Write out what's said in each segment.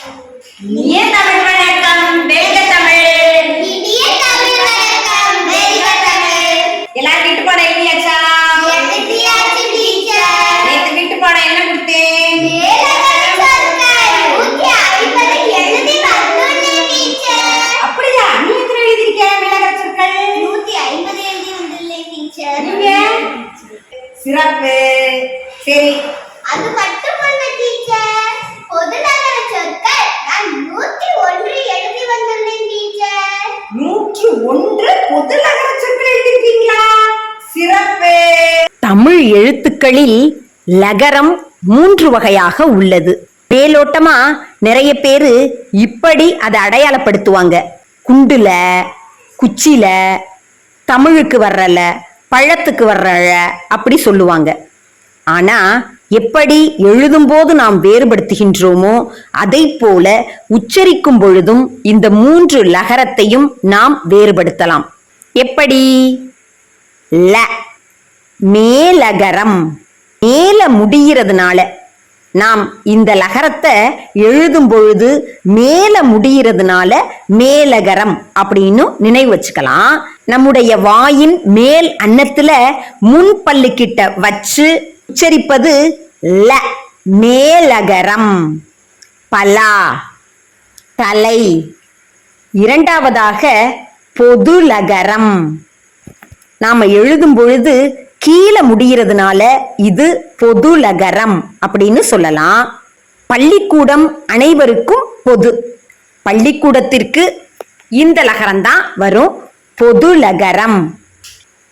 இனிய தமிழ் வணக்கம், வெல்க தமிழ். இனிய தமிழ் வணக்கம், வெல்க தமிழ். எல்லாரும் வீட்டு பாடம் எழுதியாச்சா? எழுதியாச்சு டீச்சர். நேத்து வீட்டு பாடம் என்ன கொடுத்தேன்? மேலகரம் சொற்கள் 150 எழுதி வந்துள்ளேன் டீச்சர். அப்படியா? நீ எத்தனை எழுதிருக்க மேலகரம் சொற்கள்? 150 எழுதி வந்துள்ளேன் டீச்சர். நீங்க சிறப்பு. சரி, அது மட்டும் அல்ல டீச்சர், பொதுநகர சொற்கள் நான் 101 எழுதி வந்துள்ளேன் டீச்சர். 101 பொதுநகர சொற்கள் எழுதிருக்கீங்களா? சிறப்பு. தமிழ் எழுத்துக்களில் லகரம் 3 வகையாக உள்ளது. மேலோட்டமா நிறைய பேரு இப்படி அதை அடையாளப்படுத்துவாங்க. குண்டுல, குச்சில, தமிழுக்கு வர்றல, பழத்துக்கு வர்றல அப்படி சொல்லுவாங்க. ஆனா எப்படி எழுதும்போது நாம் வேறுபடுத்துகின்றோமோ அதை போல உச்சரிக்கும் பொழுதும் இந்த 3 லகரத்தையும் நாம் வேறுபடுத்தலாம். எப்படி? ல மேலகரம், மேல முடிகிறதுனால நாம் இந்த லகரத்தை எழுதும் பொழுது மேல முடிகிறதுனால மேலகரம் அப்படின்னு நினைவு வச்சுக்கலாம். நம்முடைய வாயின் மேல் அன்னத்துல முன் பல்லுக்கிட்ட வச்சு உச்சரிப்பது ல மேலகரம். பலா தலை. இரண்டாவதாக பொதுலகரம். நாம எழுதும் பொழுது கீழே முடிகிறதுனால இது பொதுலகரம் அப்படின்னு சொல்லலாம். பள்ளிக்கூடம் அனைவருக்கும் பொது. பள்ளிக்கூடத்திற்கு இந்த லகரம் தான் வரும், பொதுலகரம்.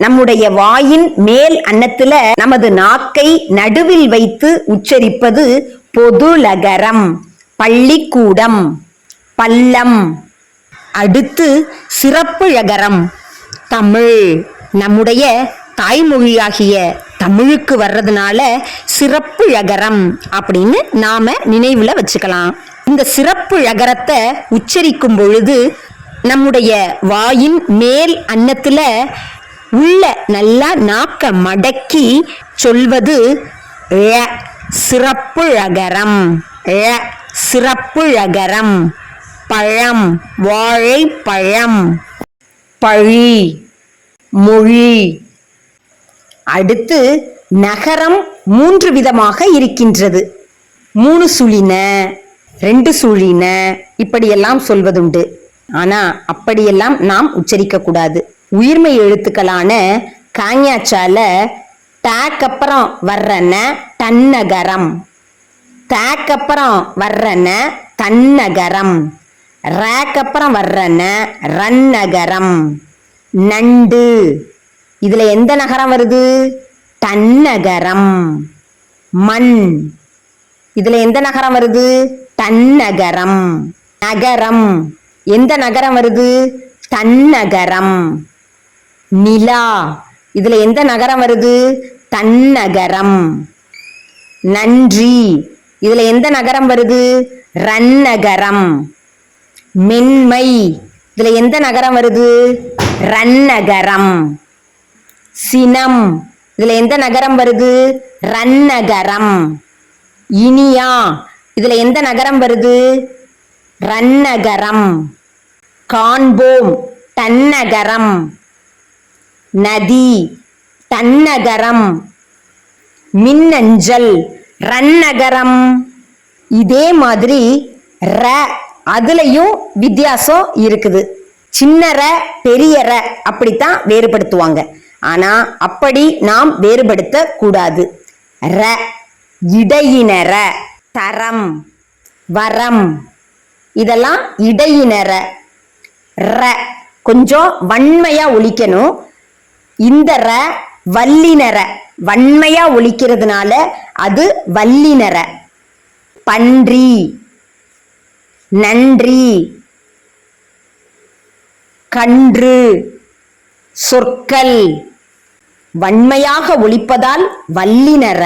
நம்முடைய வாயின் மேல் அன்னத்துல நமது நாக்கை நடுவில் வைத்து உச்சரிப்பது பொதுலகரம். பள்ளிக்கூடம். பள்ளம். அடுத்து சிறப்பு ழகரம். தமிழ். நம்முடைய தாய்மொழியாகிய தமிழுக்கு வர்றதுனால சிறப்பு ழகரம் அப்படின்னு நாம நினைவுல வச்சுக்கலாம். இந்த சிறப்பு ழகரத்தை உச்சரிக்கும் பொழுது நம்முடைய வாயின் மேல் அன்னத்துல உள்ள நல்லா நாக்க மடக்கி சொல்வது ழ சிறப்பு ழகரம். ழ சிறப்பு ழகரம். பழம் வாழைப்பழம். பழி மொழி. அடுத்து நகரம் 3 விதமாக இருக்கின்றது. 3 சுழின, 2 சுழின இப்படியெல்லாம் சொல்வதுண்டு. ஆனா அப்படியெல்லாம் நாம் உச்சரிக்க கூடாது. உயிர்மை எழுத்துக்களான காஞ்சால டேக்கப்புறம் வர்றன தன்னகரம், தேக்கப்புறம் வர்றன தன்னகரம், ரேக்கப்புறம் வர்றன ரன்னகரம். நண்டு. இதுல எந்த நகரம் வருது? தன்னகரம். மண். இதுல எந்த நகரம் வருது? தன்னகரம். நகரம். எந்த நகரம் வருது? தன்னகரம். நிலா. இதுல எந்த நகரம் வருது? தன்னகரம். நன்றி. இதுல எந்த நகரம் வருது? ரன்னகரம். மென்மை. இதுல எந்த நகரம் வருது? ரன்னகரம். சினம். இதுல எந்த நகரம் வருது? ரன்னகரம். இனியா. இதுல எந்த நகரம் வருது? ரன்னகரம். காண்போம். தன்னகரம். நதி. தன்னகரம். மின்னஞ்சல். ரன்னகரம். இதே மாதிரி ர அதுலயும் வித்தியாசம் இருக்குது. சின்ன ர பெரிய ர அப்படித்தான் வேறுபடுத்துவாங்க. ஆனா அப்படி நாம் வேறுபடுத்த கூடாது. ர இடையினர. தரம் வரம் இதெல்லாம் இடையினர. ர கொஞ்சம் வன்மையா ஒலிக்கணும். இந்த ர வல்லினர. வன்மையா ஒலிக்கிறதுனால அது வல்லினர. பன்றி. நன்றி. கன்று. சொற்கள். வன்மையாக ஒலிப்பதால் வல்லினர.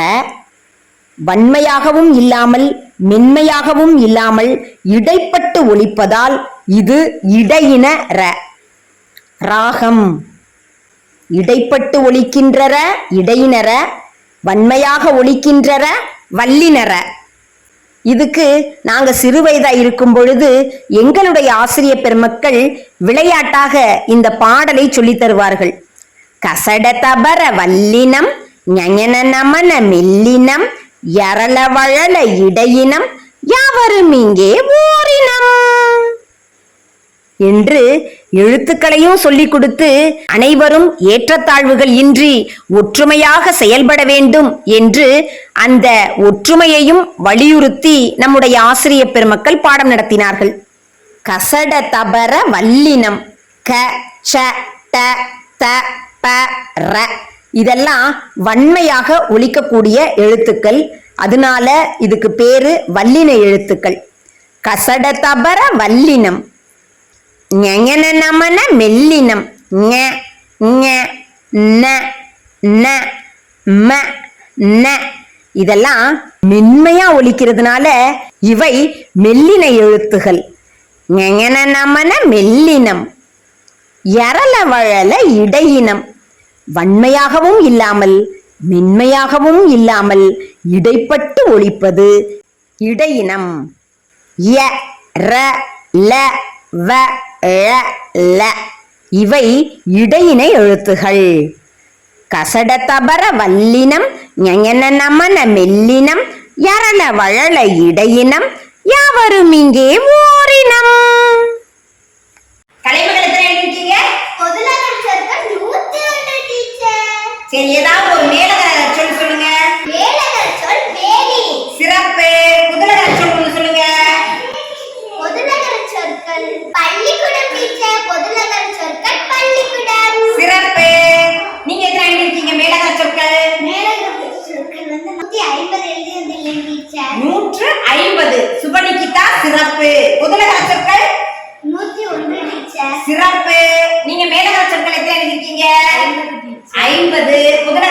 வன்மையாகவும் இல்லாமல் மென்மையாகவும் இல்லாமல் இடைப்பட்டு ஒலிப்பதால் இது இடையினர. ராகம். இடைப்பட்டு ஒலிக்கின்றர இடையினர, வன்மையாக ஒலிக்கின்றர வல்லினர. இதுக்கு நாங்க சிறுவயதா இருக்கும் பொழுது எங்களுடைய ஆசிரியர் பெருமக்கள் விளையாட்டாக இந்த பாடலை சொல்லித் தருவார்கள். கசட தபர வல்லினம் ஞஞன நமன மெல்லினம் யரள வழல இடையினம் யாவரும் இங்கே ஓரினம் என்று எழுத்துக்களையும் சொல்லிக் கொடுத்து அனைவரும் ஏற்றத்தாழ்வுகள் இன்றி ஒற்றுமையாக செயல்பட வேண்டும் என்று அந்த ஒற்றுமையையும் வலியுறுத்தி நம்முடைய ஆசிரியர் பெருமக்கள் பாடம் நடத்தினார்கள். கசட தபர வல்லினம் க ச ட த ப ர இதெல்லாம் வன்மையாக ஒலிக்கக்கூடிய எழுத்துக்கள். அதனால இதுக்கு பேரு வல்லின எழுத்துக்கள். கசட தபர வல்லினம் ஞஞன நமன மெல்லினம் ஞ ஞ ந ந ம ந இதெல்லாம் மென்மையா ஒலிக்கிறதுனால இவை மெல்லின எழுத்துகள். ஞஞன நமன மெல்லினம் யரள வழல இடையினம் வன்மையாகவும் இல்லாமல் மென்மையாகவும் இல்லாமல் இடைப்பட்டு ஒலிப்பது இடையினம். ய ர ல வ ழ ல இவை இடையினை எழுத்துகள். கசட தபர வல்லினம் ஞஞன நமன மெல்லினம் யரள வழல இடையினம் யாவரும் இங்கே ஓரினம். கலைமகள் எத்தனை எழுதிருக்கீங்க? பொதுநகர் சொற்கள் 101 டீச்சர். சரி, ஏதாவது ஒரு மேலகர சொல் சொல்லுங்க. மேலகர் சொல் வேலி. சிறப்பு. புதுநகர சொல் ஒண்ணு சொல்லுங்க. பொதுநகர் சொற்கள் பள்ளிக்கூடம் டீச்சர். பொதுநகர் சொற்கள் பள்ளிக்கூடம். சிறப்பு. நீங்க எத்தனை எழுதிருக்கீங்க மேலகர சொற்கள்? மேலகர் சொற்கள் 150 எழுதியிருந்தீங்க டீச்சர். 150. சுபநிகிதா சிறப்பு. புதுநகர சொற்கள் 101 டீச்சர். சிறப்பு. நீங்க மேலகர சொற்கள் எத்தனை எழுதிருக்கீங்க? 50. புதுநகர